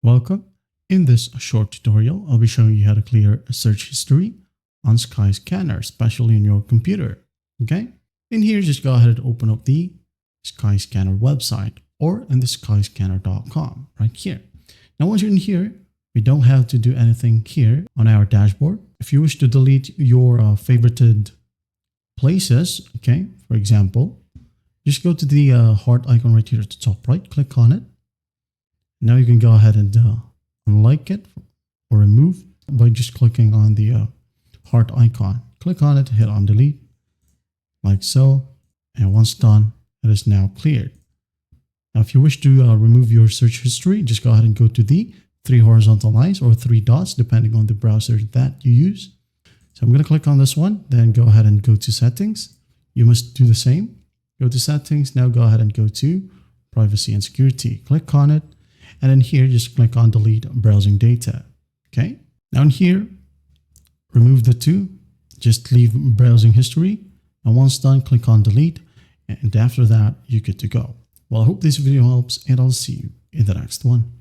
Welcome. In this short tutorial, I'll be showing you how to clear a search history on Skyscanner, especially on your computer. Okay. In here, just go ahead and open up the Skyscanner website or in the skyscanner.com right here. Now, once you're in here, we don't have to do anything here on our dashboard. If you wish to delete your favorited places, okay, for example, just go to the heart icon right here at the top right, click on it. Now you can go ahead and unlike it or remove by just clicking on the heart icon. Click on it, hit on delete, like so. And once done, it is now cleared. Now, if you wish to remove your search history, just go ahead and go to the 3 horizontal lines or 3 dots, depending on the browser that you use. So I'm going to click on this one, then go ahead and go to settings. You must do the same. Go to settings. Now go ahead and go to privacy and security. Click on it. And then here, just click on delete browsing data. Okay. Now in here, remove the 2, just leave browsing history. And once done, click on delete. And after that, you're good to go. Well, I hope this video helps and I'll see you in the next one.